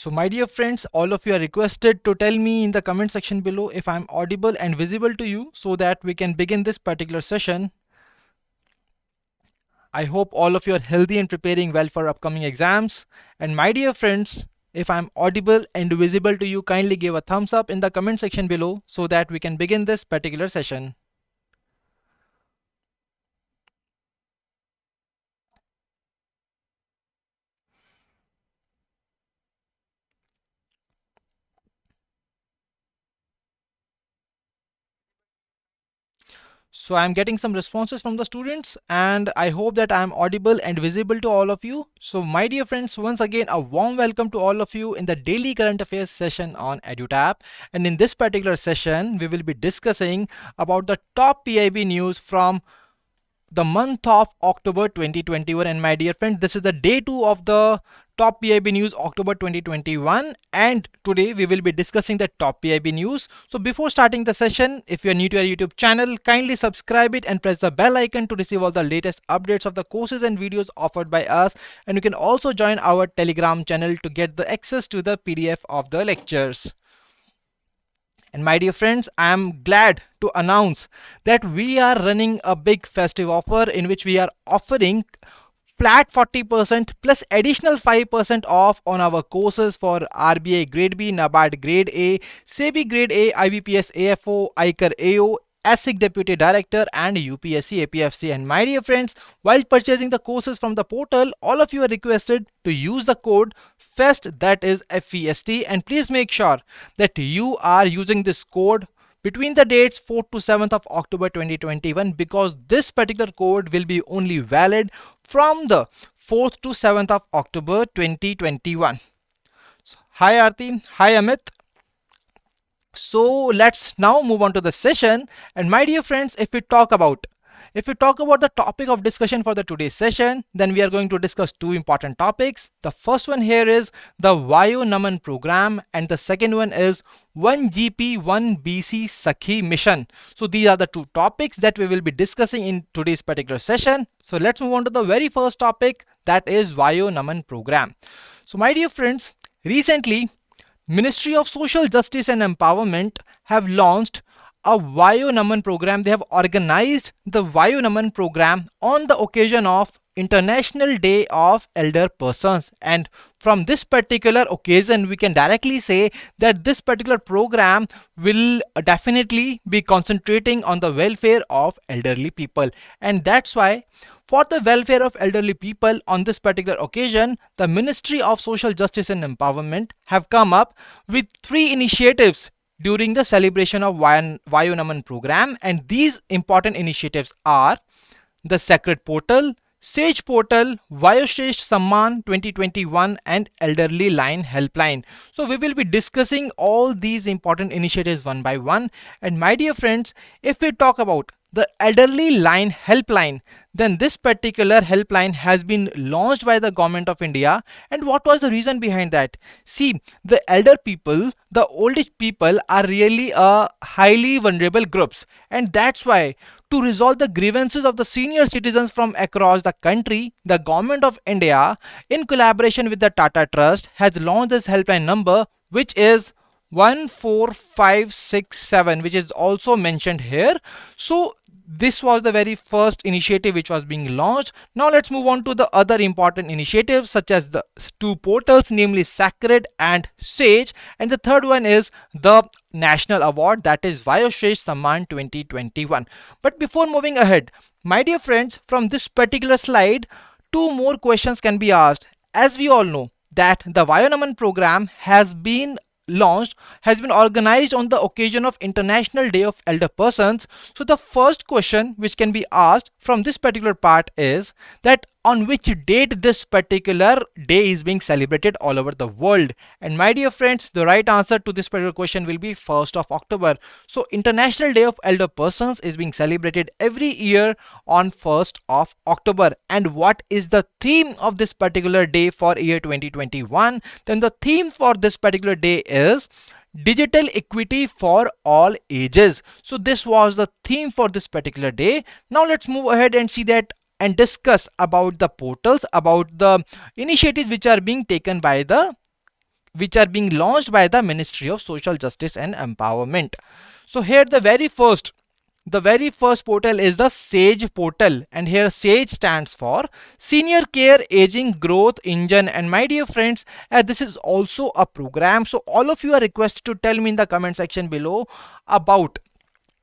So my dear friends, all of you are requested to tell me in the comment section below if I'm audible and visible to you so that we can begin this particular session. I hope all of you are healthy and preparing well for upcoming exams. And my dear friends, if I'm audible and visible to you, kindly give a thumbs up in the comment section below so that we can begin this particular session. So I'm getting some responses from the students and I hope that I'm audible and visible to all of you. So my dear friends, once again, a warm welcome to all of you in the daily current affairs session on EduTap. And in this particular session, we will be discussing about the top PIB news from the month of October 2021. And my dear friends, this is the day 2 of the top PIB news October 2021, and today we will be discussing the top PIB news. So before starting the session, if you are new to our YouTube channel, kindly subscribe it and press the bell icon to receive all the latest updates of the courses and videos offered by us. And you can also join our Telegram channel to get the access to the PDF of the lectures. And my dear friends, I am glad to announce that we are running a big festive offer in which we are offering flat 40% plus additional 5% off on our courses for RBI Grade B, NABARD Grade A, SEBI Grade A, IBPS AFO, ICAR AO, ASIC Deputy Director and UPSC APFC. And my dear friends, while purchasing the courses from the portal, all of you are requested to use the code FEST, that is FEST, and please make sure that you are using this code between the dates 4th to 7th of October 2021, because this particular code will be only valid from the 4th to 7th of October 2021. So, hi Aarti, hi Amit. So let's now move on to the session. And my dear friends, if we talk about the topic of discussion for the today's session, then we are going to discuss two important topics. The first one here is the Vayu Naman program, and the second one is 1GP 1BC Sakhi mission. So these are the two topics that we will be discussing in today's particular session. So let's move on to the very first topic, that is Vayu Naman program. So my dear friends, recently Ministry of Social Justice and Empowerment have launched a Vayu Naman program. They have organized the Vayu Naman program on the occasion of International Day of Elder Persons. And from this particular occasion, we can directly say that this particular program will definitely be concentrating on the welfare of elderly people. And that's why for the welfare of elderly people on this particular occasion, the Ministry of Social Justice and Empowerment have come up with 3 initiatives during the celebration of Vayu Naman program. And these important initiatives are the Sacred Portal, Sage Portal, Vayoshreshth Samman 2021 and Elderly Line Helpline. So we will be discussing all these important initiatives one by one. And my dear friends, if we talk about the Elderly Line Helpline, then this particular helpline has been launched by the government of India. And what was the reason behind that? See, the elder people, the old age people are really a highly vulnerable groups, and that's why to resolve the grievances of the senior citizens from across the country, the government of India in collaboration with the Tata Trust has launched this helpline number, which is 14567, which is also mentioned here. So this was the very first initiative which was being launched. Now let's move on to the other important initiatives, such as the 2 portals, namely Sacred and Sage, and the third one is the national award, that is Vayoshreshth Samman 2021. But before moving ahead, my dear friends, from this particular slide 2 more questions can be asked. As we all know that the Vayu Naman program has been organized on the occasion of International Day of Elder Persons. So the first question which can be asked from this particular part is that on which date this particular day is being celebrated all over the world. And my dear friends, the right answer to this particular question will be 1st of October. So International Day of Elder Persons is being celebrated every year on 1st of October. And what is the theme of this particular day for year 2021? Then the theme for this particular day is digital equity for all ages. So this was the theme for this particular day. Now let's move ahead and see that and discuss about the portals, about the initiatives which are being taken by the which are being launched by the Ministry of Social Justice and Empowerment. So here the very first portal is the SAGE portal, and here SAGE stands for Senior Care Aging Growth Engine. And my dear friends, this is also a program, so all of you are requested to tell me in the comment section below about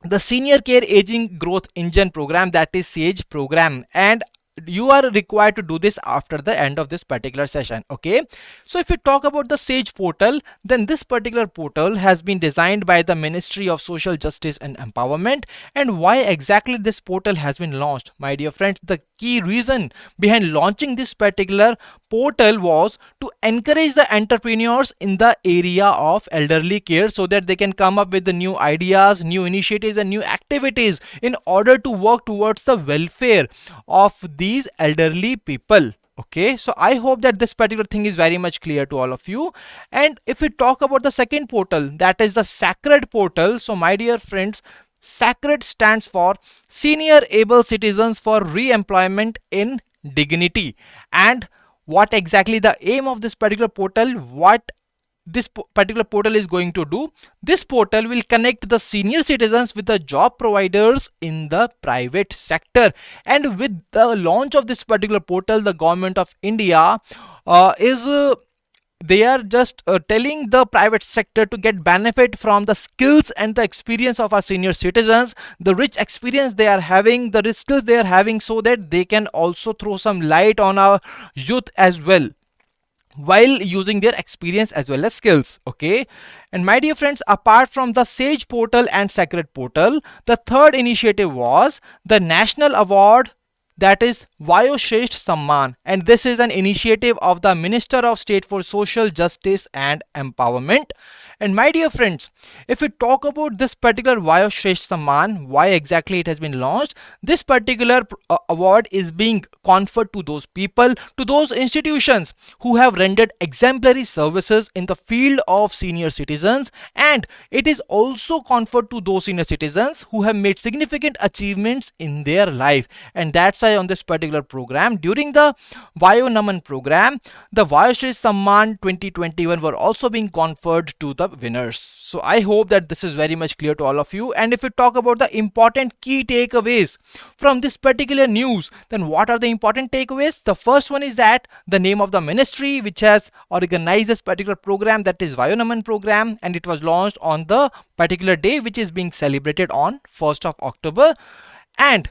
the Senior Care Aging Growth Engine program, that is SAGE program, and you are required to do this after the end of this particular session. Okay, so if we talk about the SAGE portal, then this particular portal has been designed by the Ministry of Social Justice and Empowerment. And why exactly this portal has been launched, my dear friends, the key reason behind launching this particular portal was to encourage the entrepreneurs in the area of elderly care, so that they can come up with the new ideas, new initiatives and new activities in order to work towards the welfare of these elderly people. Okay, so I hope that this particular thing is very much clear to all of you. And if we talk about the second portal, that is the SACRED portal, so my dear friends, SACRED stands for Senior Able Citizens for Re-employment in Dignity. And what exactly the aim of this particular portal, what this particular portal is going to do? This portal will connect the senior citizens with the job providers in the private sector. And with the launch of this particular portal, the government of India they are just telling the private sector to get benefit from the skills and the experience of our senior citizens, the rich experience they are having, the skills they are having, so that they can also throw some light on our youth as well, while using their experience as well as skills. Okay, and my dear friends, apart from the SAGE portal and SACRED portal, the third initiative was the national award, that is Vayoshreshth Samman, and this is an initiative of the Minister of State for Social Justice and Empowerment. And my dear friends, if we talk about this particular Vayoshreshth Samman, why exactly it has been launched, this particular award is being conferred to those people, to those institutions who have rendered exemplary services in the field of senior citizens, and it is also conferred to those senior citizens who have made significant achievements in their life. And that's why on this particular program, during the Vayo Naman program, the Vayoshreshth Samman 2021 were also being conferred to the winners. So I hope that this is very much clear to all of you. And if we talk about the important key takeaways from this particular news, then what are the important takeaways? The first one is that the name of the ministry which has organized this particular program, that is Vayo Naman program, and it was launched on the particular day which is being celebrated on 1st of October. And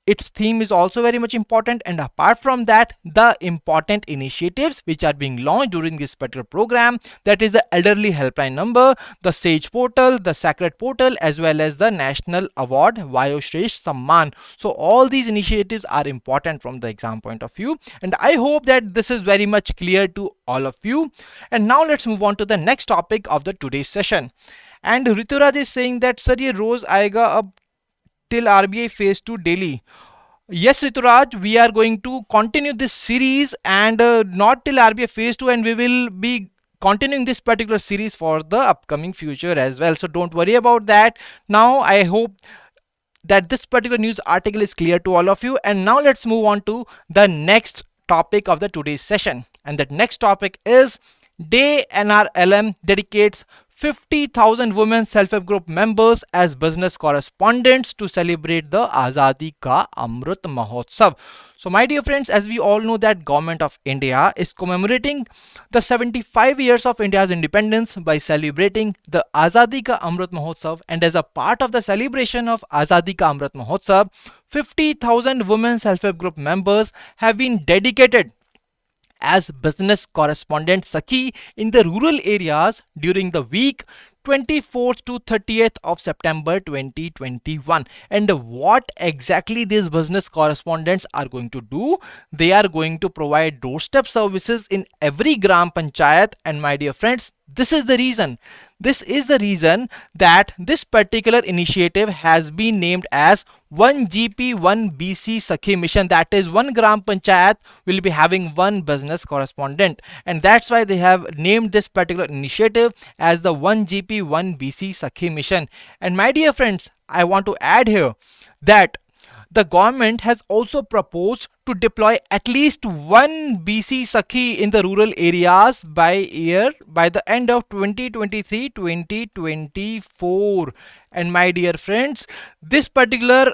its theme is also very much important. And apart from that, the important initiatives which are being launched during this particular program, that is the elderly helpline number, the SAGE portal, the SACRED portal, as well as the national award Vayoshreshth Samman. So all these initiatives are important from the exam point of view, and I hope that this is very much clear to all of you. And now let's move on to the next topic of the today's session. And Rituraj is saying that sir ye roz aayega ab till RBI phase 2 daily. Yes, Rituraj, we are going to continue this series, and not till RBI phase 2, and we will be continuing this particular series for the upcoming future as well. So don't worry about that. Now I hope that this particular news article is clear to all of you. And now let's move on to the next topic of the today's session. And that next topic is Day NRLM dedicates 50,000 women self-help group members as business correspondents to celebrate the Azadi Ka Amrit Mahotsav. So my dear friends, as we all know that Government of India is commemorating the 75 years of India's independence by celebrating the Azadi Ka Amrit Mahotsav, and as a part of the celebration of Azadi Ka Amrit Mahotsav, 50,000 women self-help group members have been dedicated as business correspondent Sakhi in the rural areas during the week 24th to 30th of September 2021. And what exactly these business correspondents are going to do? They are going to provide doorstep services in every Gram Panchayat. And my dear friends, this is the reason that this particular initiative has been named as 1GP 1BC Sakhi mission. That is, one Gram Panchayat will be having one business correspondent, and that's why they have named this particular initiative as the 1GP 1BC Sakhi mission. And my dear friends, I want to add here that the government has also proposed to deploy at least one BC Sakhi in the rural areas by the end of 2023-2024. And my dear friends, this particular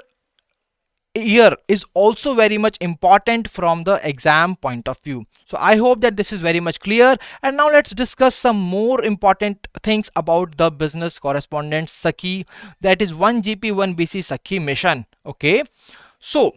year is also very much important from the exam point of view. So I hope that this is very much clear. And now let's discuss some more important things about the business correspondent Sakhi, that is 1GP 1BC Sakhi mission. Okay, so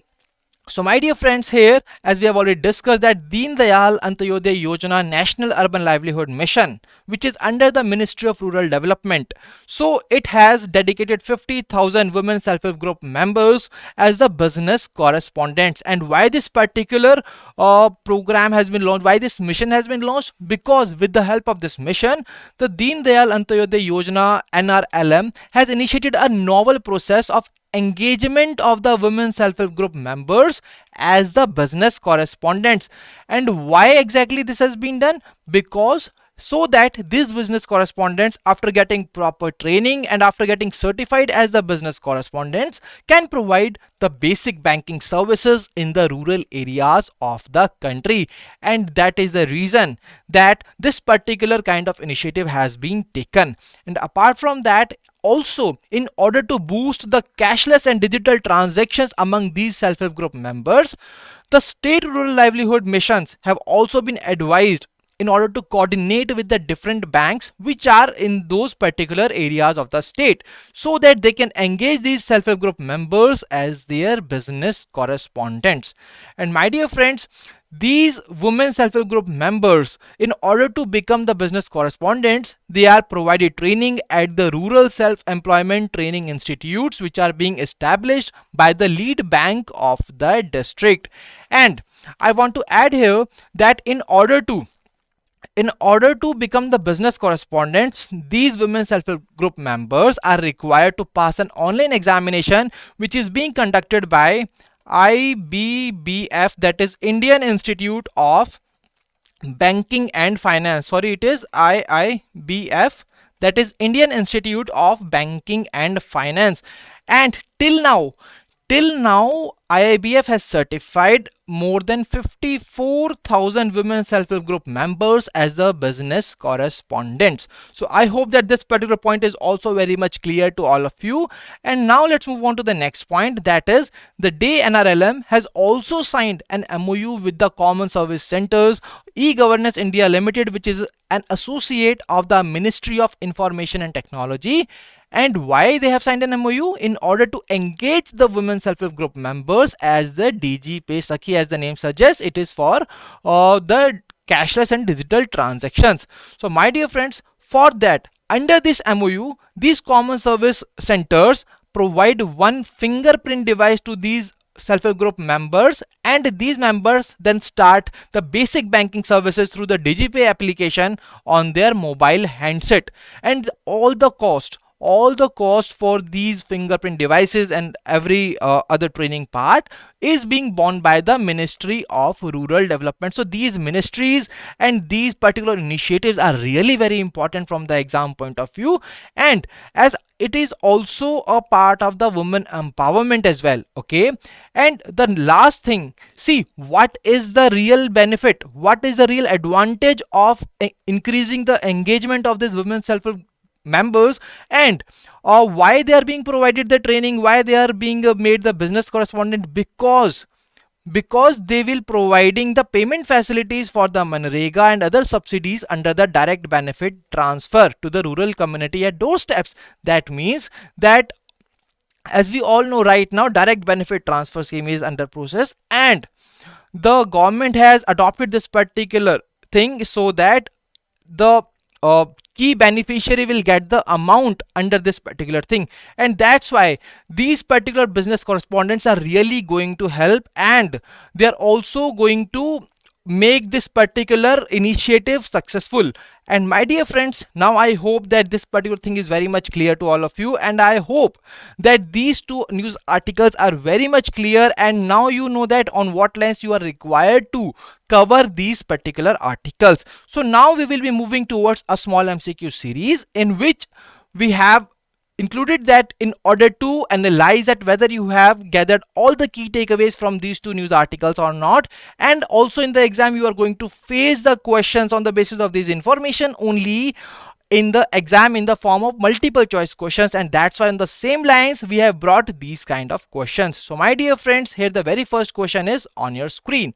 my dear friends, here as we have already discussed that Deen Dayal Antyodaya Yojana National Urban Livelihood Mission, which is under the Ministry of Rural Development, so it has dedicated 50,000 women self-help group members as the business correspondents. And why this particular program has been launched, why this mission has been launched? Because with the help of this mission, the Deen Dayal Antyodaya Yojana NRLM has initiated a novel process of engagement of the women self-help group members as the business correspondents. And why exactly this has been done? Because so that these business correspondents, after getting proper training and after getting certified as the business correspondents, can provide the basic banking services in the rural areas of the country. And that is the reason that this particular kind of initiative has been taken. And apart from that, also, in order to boost the cashless and digital transactions among these self-help group members, the state rural livelihood missions have also been advised in order to coordinate with the different banks which are in those particular areas of the state, so that they can engage these self-help group members as their business correspondents. And my dear friends, these women self-help group members, in order to become the business correspondents, they are provided training at the rural self-employment training institutes which are being established by the lead bank of the district. And I want to add here that in order to become the business correspondents, these women self-help group members are required to pass an online examination which is being conducted by IBBF, that is Indian Institute of Banking and Finance. Sorry, it is IIBF, that is Indian Institute of Banking and Finance. And till now IIBF has certified more than 54,000 women self-help group members as the business correspondents. So I hope that this particular point is also very much clear to all of you. And now let's move on to the next point, that is the day NRLM has also signed an MOU with the Common Service Centers E-Governance India Limited, which is an associate of the Ministry of Information and Technology. And why they have signed an MOU? In order to engage the women self-help group members as the DG Pay Sakhi, as the name suggests, it is for the cashless and digital transactions. So my dear friends, for that, under this MOU, these common service centers provide one fingerprint device to these self-help group members, and these members then start the basic banking services through the DigiPay application on their mobile handset. And all the cost for these fingerprint devices and every other training part is being borne by the Ministry of Rural Development. So these ministries and these particular initiatives are really very important from the exam point of view, and as it is also a part of the women empowerment as well. Okay, and the last thing, see, what is the real benefit, what is the real advantage of increasing the engagement of these women self-help members, and why they are being provided the training, why they are being made the business correspondent? Because they will providing the payment facilities for the Manrega and other subsidies under the direct benefit transfer to the rural community at doorsteps. That means that, as we all know right now, direct benefit transfer scheme is under process, and the government has adopted this particular thing so that the key beneficiary will get the amount under this particular thing. And that's why these particular business correspondents are really going to help, and they are also going to make this particular initiative successful. And my dear friends, now I hope that this particular thing is very much clear to all of you, and I hope that these two news articles are very much clear, and now you know that on what lines you are required to cover these particular articles. So now we will be moving towards a small MCQ series in which we have included that in order to analyze that whether you have gathered all the key takeaways from these two news articles or not. And also in the exam you are going to face the questions on the basis of this information only in the exam in the form of multiple choice questions, and that's why on the same lines we have brought these kind of questions. So my dear friends, here the very first question is on your screen.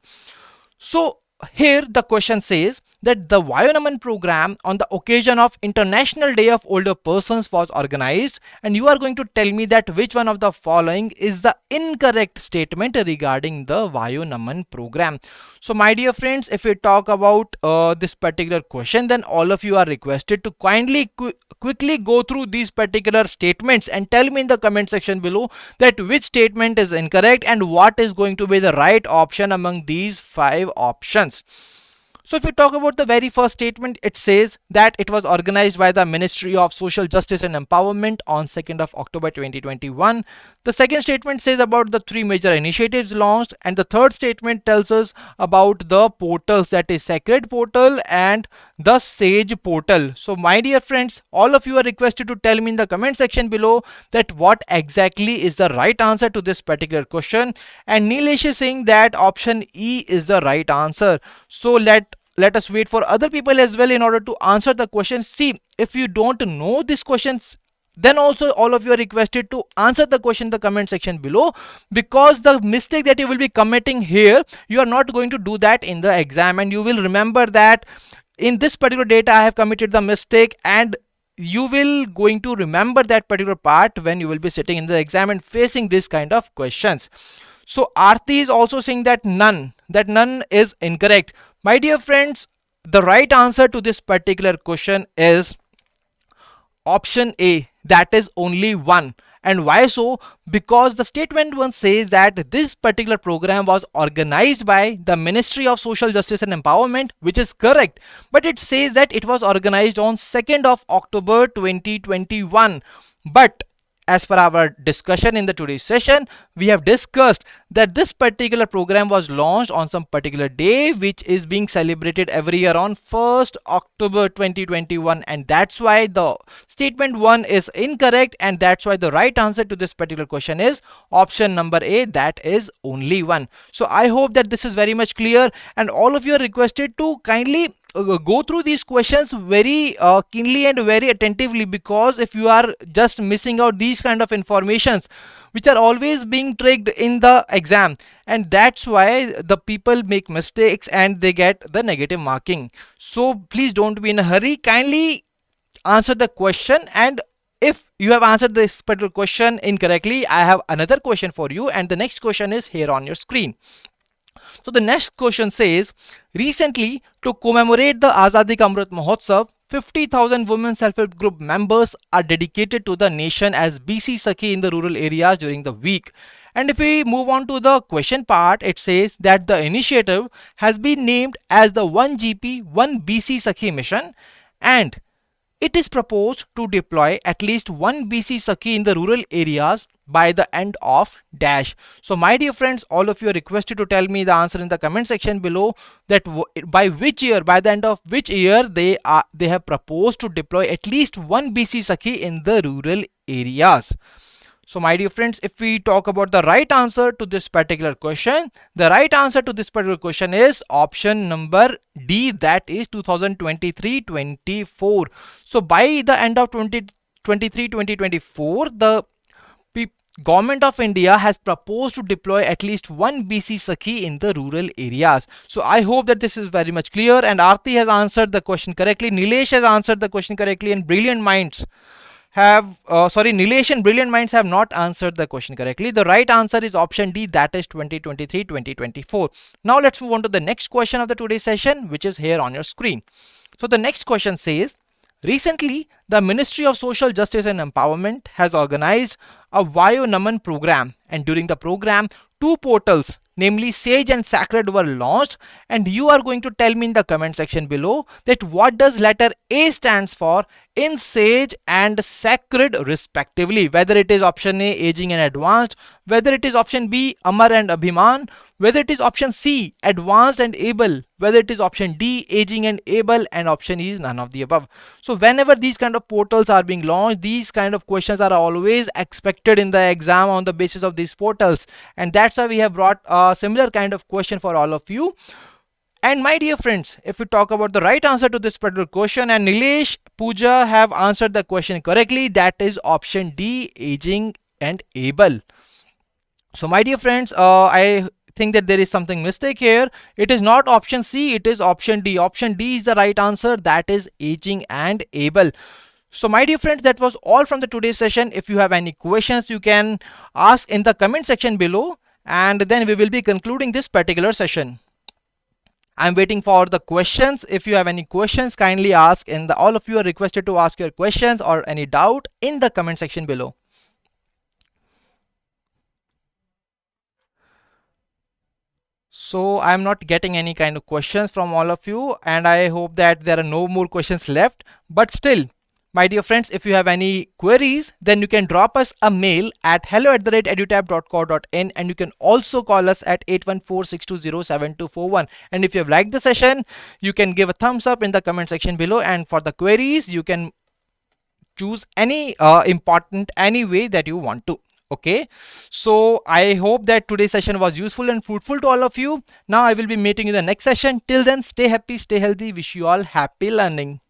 So here the question says that the Vayu program on the occasion of International Day of Older Persons was organized, and you are going to tell me that which one of the following is the incorrect statement regarding the Vayu program. So my dear friends, if we talk about this particular question, then all of you are requested to kindly quickly go through these particular statements and tell me in the comment section below that which statement is incorrect and what is going to be the right option among these 5 options. So if we talk about the very first statement, it says that it was organized by the Ministry of Social Justice and Empowerment on 2nd of October 2021. The second statement says about the 3 major initiatives launched, and the third statement tells us about the portals, that is Sacred Portal and the Sage Portal. So my dear friends, all of you are requested to tell me in the comment section below that what exactly is the right answer to this particular question, and Nilesh is saying that option E is the right answer. So let us wait for other people as well in order to answer the question. See, if you don't know these questions, then also all of you are requested to answer the question in the comment section below, because the mistake that you will be committing here, you are not going to do that in the exam, and you will remember that in this particular data I have committed the mistake, and you will going to remember that particular part when you will be sitting in the exam and facing this kind of questions. So Aarti is also saying that none is incorrect. My dear friends, the right answer to this particular question is option A, that is only 1. And why so? Because the statement 1 says that this particular program was organized by the Ministry of Social Justice and Empowerment, which is correct, but it says that it was organized on 2nd of October 2021. But as per our discussion in the today's session, we have discussed that this particular program was launched on some particular day which is being celebrated every year on 1st October 2021, and that's why the statement 1 is incorrect, and that's why the right answer to this particular question is option number A, that is only 1. So I hope that this is very much clear, and all of you are requested to kindly go through these questions very keenly and very attentively, because if you are just missing out these kind of informations which are always being tricked in the exam, and that's why the people make mistakes and they get the negative marking. So please don't be in a hurry, kindly answer the question, and if you have answered this particular question incorrectly, I have another question for you, and the next question is here on your screen. So the next question says, recently to commemorate the Azadi Ka Amrit Mahotsav, 50,000 women self-help group members are dedicated to the nation as BC Sakhi in the rural areas during the week. And if we move on to the question part, it says that the initiative has been named as the 1GP 1 BC Sakhi mission, and it is proposed to deploy at least 1 BC Sakhi in the rural areas by the end of dash. So my dear friends, all of you are requested to tell me the answer in the comment section below, that by which year, by the end of which year they have proposed to deploy at least 1 BC Sakhi in the rural areas. So my dear friends, if we talk about the right answer to this particular question, the right answer to this particular question is option number D, that is 2023-24. So by the end of 2023-2024, the Government of India has proposed to deploy at least 1 BC Sakhi in the rural areas. So I hope that this is very much clear, and Aarti has answered the question correctly, Nilesh has answered the question correctly, and Brilliant Minds have Nilesh and Brilliant Minds have not answered the question correctly. The right answer is option D, that is 2023-2024. Now let's move on to the next question of the today's session, which is here on your screen. So the next question says, recently the Ministry of Social Justice and Empowerment has organized a Vayu Naman program, and during the program 2 portals, namely Sage and Sacred, were launched, and you are going to tell me in the comment section below that what does letter A stands for in Sage and Sacred respectively, whether it is option A, aging and advanced, whether it is option B, Amar and Abhiman, whether it is option C, advanced and able, whether it is option D, aging and able, and option E is none of the above. So whenever these kind of portals are being launched, these kind of questions are always expected in the exam on the basis of these portals, and that's why we have brought a similar kind of question for all of you. And my dear friends, if we talk about the right answer to this particular question, and Nilesh, Pooja have answered the question correctly, that is option D, aging and able. So my dear friends, I think that there is something mistake here. It is not option C, it is option D. Option D is the right answer, that is aging and able. So my dear friends, that was all from the today's session. If you have any questions, you can ask in the comment section below, and then we will be concluding this particular session. I'm waiting for the questions. If you have any questions, kindly ask in the, all of you are requested to ask your questions or any doubt in the comment section below. So I'm not getting any kind of questions from all of you, and I hope that there are no more questions left. But still, my dear friends, if you have any queries, then you can drop us a mail at hello@edutap.co.in, and you can also call us at 814-620-7241. And if you have liked the session, you can give a thumbs up in the comment section below, and for the queries, you can choose any important any way that you want to. Okay, so I hope that today's session was useful and fruitful to all of you. Now I will be meeting you in the next session. Till then, stay happy, stay healthy. Wish you all happy learning.